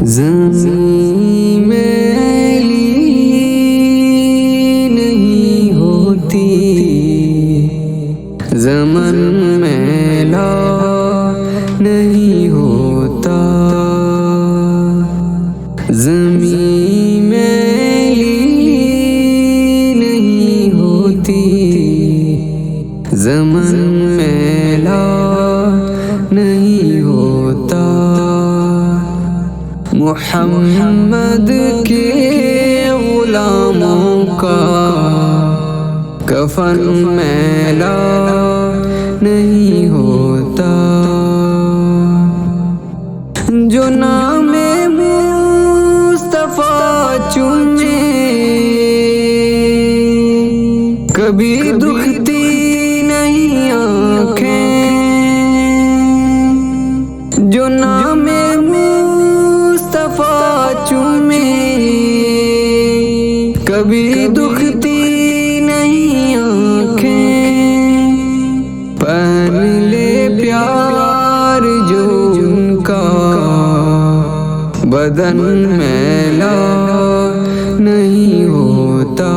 زمین میلی نہیں ہوتی، زمن میلا نہیں ہوتا، زمین میلی نہیں ہوتی، زمن میلا نہیں ہوتا، محمد کے غلاموں کا کفن میلا نہیں ہوتا، جو نام مصطفیٰ چومے کبھی دکھتی نہیں آنکھیں، جو نام مصطفیٰ چومے کبھی دکھتی نہیں آنکھیں، پہن لے پیار جو ان کا بدن میلا نہیں ہوتا،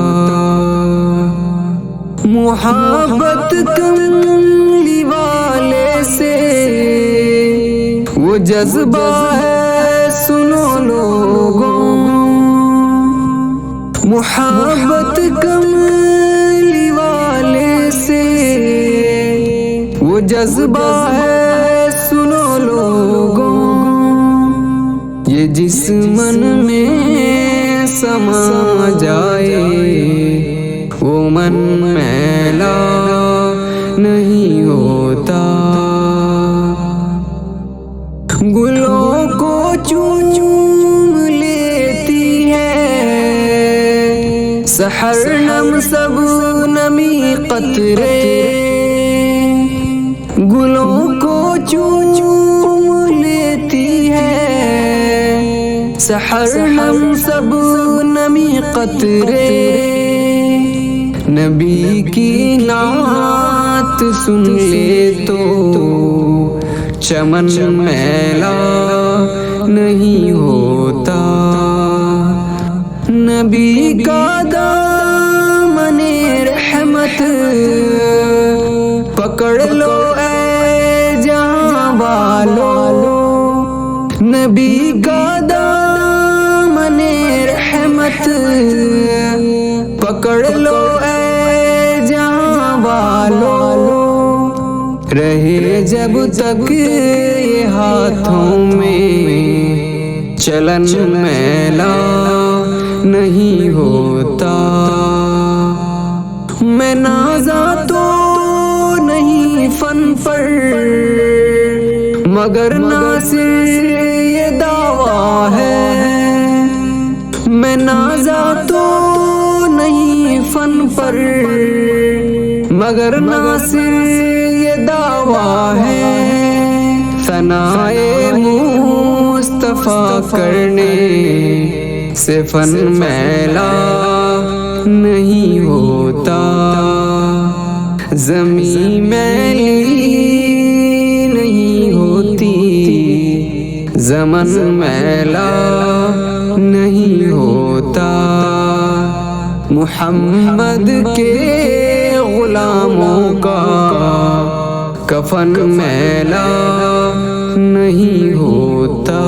محبت کملی والے سے وہ جذبہ ہے سنو لوگوں، محبت کملی والے سے وہ جذبہ ہے سنو لوگوں، یہ جس من میں سما جائے وہ من میلا نہیں ہوتا، گلوں کو چوم لیتی ہے سحر نم سب نمی قطرے، گلوں کو چوم لیتی ہے سحر نم سب نمی قطرے، نبی کی نعت سن لے تو چمن میلا نہیں ہوتا، نبی کا دامن رحمت پکڑ لو اے جہاں والو، نبی کا دامن رحمت پکڑ لو اے جہاں والو، رہے جب تک یہ ہاتھوں میں چلن میلا نہیں ہوتا، میں نازا تو نہیں فن پر مگر ناصر یہ دعویٰ ہے، میں نازا تو نہیں فن پر مگر ناصر یہ دعویٰ ہے، ثنائے مصطفیٰ کرنے سے فن میلا نہیں ہوتا، زمین میلی نہیں ہوتی، زمن میلا نہیں ہوتا، محمد کے غلاموں کا کفن میلا نہیں ہوتا۔